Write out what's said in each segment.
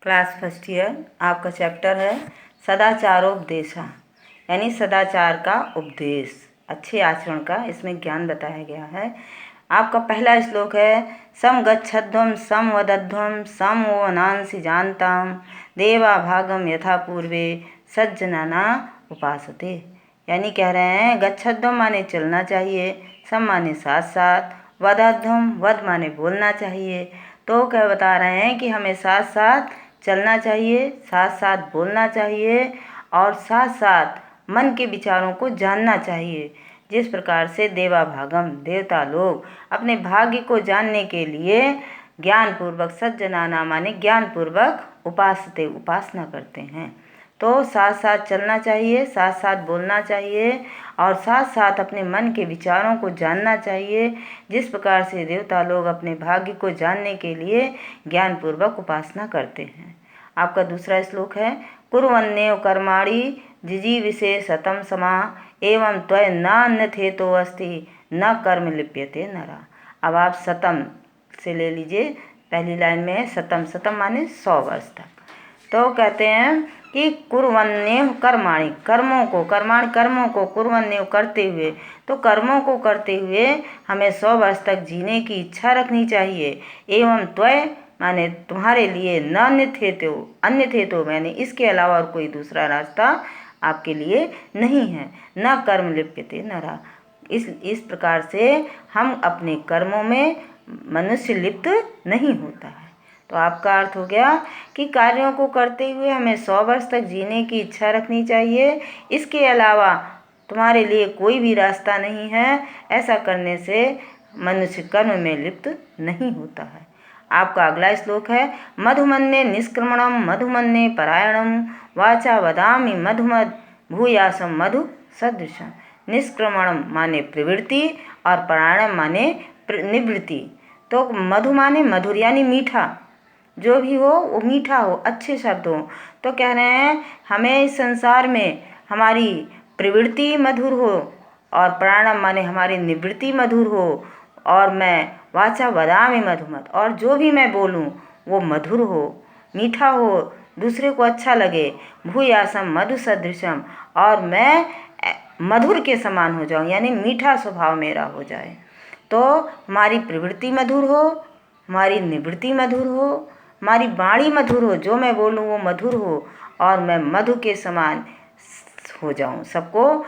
Class first year. आपका chapter है सदाचारोपदेशा, यानी सदाचार का उपदेश, अच्छे आचरण का इसमें ज्ञान बताया गया है। आपका पहला श्लोक है सम गच्छध्वम सम वदध्वम सम वनांसि जानताम देवा भागम यथा पूर्वे सज्जनाना उपासते। यानी कह रहे हैं गच्छध्वम माने चलना चाहिए, सम माने साथ साथ, वदध्वम वद माने बोलना चाहिए। तो क्या बता रहे हैं कि हमें साथ साथ चलना चाहिए, साथ साथ बोलना चाहिए और साथ साथ मन के विचारों को जानना चाहिए। जिस प्रकार से देवा भागम, देवता लोग अपने भाग्य को जानने के लिए ज्ञानपूर्वक, सज्जनाना माने ज्ञानपूर्वक, उपासते उपासना करते हैं। तो साथ साथ चलना चाहिए, साथ साथ बोलना चाहिए और साथ साथ अपने मन के विचारों को जानना चाहिए। जिस प्रकार से देवता लोग अपने भाग्य को जानने के लिए ज्ञानपूर्वक उपासना करते हैं। आपका दूसरा श्लोक है कुर्वन्नेव कर्माणि जिजीविषे शतम समा एवं त्वय नान्यथेतो अस्ति न कर्म लिप्यते नरा। अब आप शतम से ले लीजिए, पहली लाइन में है शतम, शतम माने 100 वर्ष तक। तो कहते हैं कि कुर्वन्नेव कर्माणि, कर्मों को, कर्मों को कुर्वन्नेव करते हुए, तो कर्मों को करते हुए हमें 100 वर्ष तक जीने की इच्छा रखनी चाहिए। एवं त्वय माने तुम्हारे लिए, न अन्य थे तो मैंने इसके अलावा और कोई दूसरा रास्ता आपके लिए नहीं है। न कर्म लिप्यते नरा, इस प्रकार से हम अपने कर्मों में मनुष्य लिप्त नहीं होता है। तो आपका अर्थ हो गया कि कार्यों को करते हुए हमें 100 वर्ष तक जीने की इच्छा रखनी चाहिए, इसके अलावा तुम्हारे लिए कोई भी रास्ता नहीं है। ऐसा करने से मनुष्य कर्म में लिप्त नहीं होता है। आपका अगला श्लोक है मधुमन्ये निष्क्रमणम मधुमन्ये परायणम वाचा वदामि मधुमद भूयासम मधु सदृशम। निष्क्रमणम माने प्रवृत्ति और परायणम माने निवृत्ति। तो मधु माने मधुर, यानी मीठा, जो भी हो वो मीठा हो, अच्छे शब्द हो। तो कह रहे हैं हमें इस संसार में हमारी प्रवृत्ति मधुर हो और प्राणम माने हमारी निवृत्ति मधुर हो, और मैं वाचा वदामि मधुमत, और जो भी मैं बोलूँ वो मधुर हो, मीठा हो, दूसरे को अच्छा लगे। भूयासम मधु सदृशम, और मैं मधुर के समान हो जाऊँ, यानी मीठा स्वभाव मेरा हो जाए। तो हमारी प्रवृत्ति मधुर हो, हमारी निवृत्ति मधुर हो, हमारी वाणी मधुर हो, जो मैं बोलूँ वो मधुर हो, और मैं मधु के समान हो जाऊँ सबको।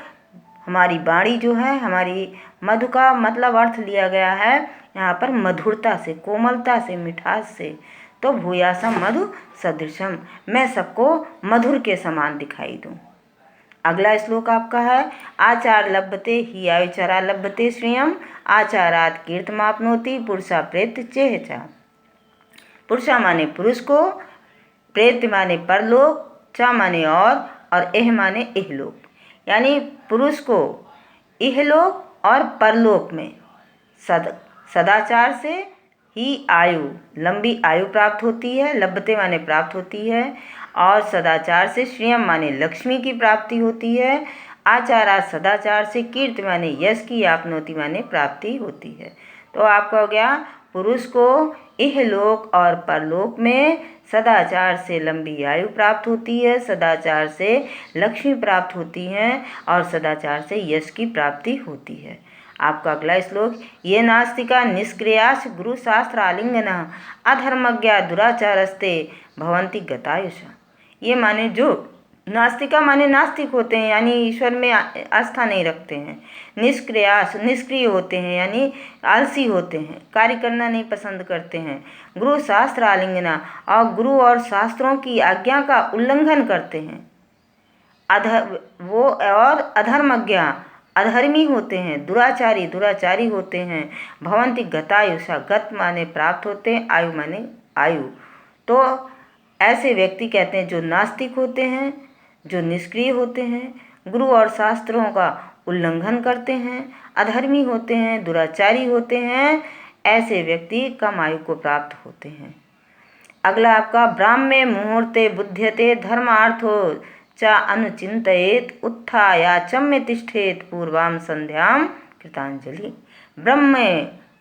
हमारी वाणी जो है, हमारी मधु का मतलब अर्थ लिया गया है यहाँ पर मधुरता से, कोमलता से, मिठास से। तो भूयासम मधु सदृशम, मैं सबको मधुर के समान दिखाई दूँ। अगला श्लोक आपका है आचार लभते ही आयुचरा लभते श्रियम आचारात कीर्तमापनोति पुरुषा प्रेत्य चेहचा। पुरुषा माने पुरुष को, प्रेत्य माने परलोक, चा माने और एह माने इहलोक। यानी पुरुष को इहलोक और परलोक में सदाचार से ही आयु, लंबी आयु प्राप्त होती है, लभते माने प्राप्त होती है, और सदाचार से श्रियम माने लक्ष्मी की प्राप्ति होती है। आचारा सदाचार से, कीर्ति माने यश की, आपनोति माने प्राप्ति होती है। तो आपका हो गया पुरुष को इहलोक और परलोक में सदाचार से लंबी आयु प्राप्त होती है, सदाचार से लक्ष्मी प्राप्त होती है, और सदाचार से यश की प्राप्ति होती है। आपका अगला श्लोक ये नास्तिका निष्क्रियाश गुरु शास्त्र आलिंगना अधर्मज्ञा दुराचारस्ते भवंती गतायुषा। ये माने जो नास्तिका माने नास्तिक होते हैं, यानी ईश्वर में आस्था नहीं रखते हैं। निष्क्रियास निष्क्रिय होते हैं, यानी आलसी होते हैं, कार्य करना नहीं पसंद करते हैं। गुरु शास्त्र आलिंगना, और गुरु और शास्त्रों की आज्ञा का उल्लंघन करते हैं। और अधर्मज्ञा अधर्मी होते हैं, दुराचारी होते हैं। भवंती गतायुषा, गत माने प्राप्त होते हैं, आयु माने आयु। तो ऐसे व्यक्ति कहते हैं जो नास्तिक होते हैं, जो निष्क्रिय होते हैं, गुरु और शास्त्रों का उल्लंघन करते हैं, अधर्मी होते हैं, दुराचारी होते हैं, ऐसे व्यक्ति कम आयु को प्राप्त होते हैं। अगला आपका ब्राह्मे मुहूर्ते बुध्यते धर्मार्थो च अनुचिंतयेत उत्थाया चम्य तिष्ठेत पूर्वाम संध्याम कृतांजलि। ब्रह्म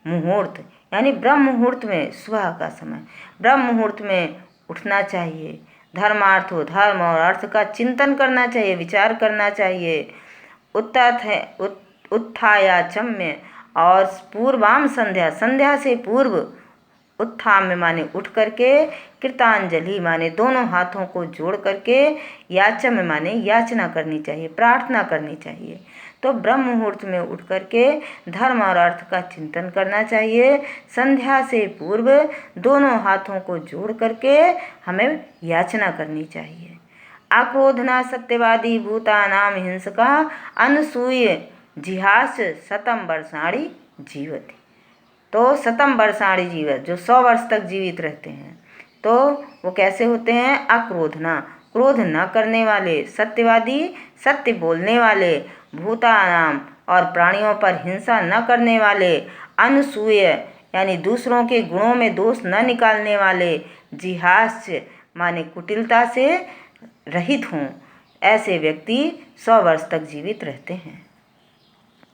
मुहूर्त, यानी ब्रह्म मुहूर्त में, सुबह का समय, ब्रह्म मुहूर्त में उठना चाहिए। धर्मार्थो धर्म और अर्थ का चिंतन करना चाहिए, विचार करना चाहिए। उत्थायाचम्य और पूर्वाम संध्या, संध्या से पूर्व, उत्थान में माने उठ करके, कृतांजलि माने दोनों हाथों को जोड़ करके, याचम में माने याचना करनी चाहिए, प्रार्थना करनी चाहिए। तो ब्रह्म मुहूर्त में उठ करके धर्म और अर्थ का चिंतन करना चाहिए। संध्या से पूर्व दोनों हाथों को जोड़ करके हमें याचना करनी चाहिए। आक्रोधना सत्यवादी भूतानाम हिंसका अनसूय जिहास शतम वर्षाणी जीवति। तो शतम वर्षाणी जीवत, जो 100 वर्ष तक जीवित रहते हैं, तो वो कैसे होते हैं? अक्रोधना, क्रोध न करने वाले, सत्यवादी, सत्य बोलने वाले, भूतानाम और प्राणियों पर हिंसा न करने वाले, अनसूय यानी दूसरों के गुणों में दोष न निकालने वाले, जिहास्य माने कुटिलता से रहित हों, ऐसे व्यक्ति 100 वर्ष तक जीवित रहते हैं।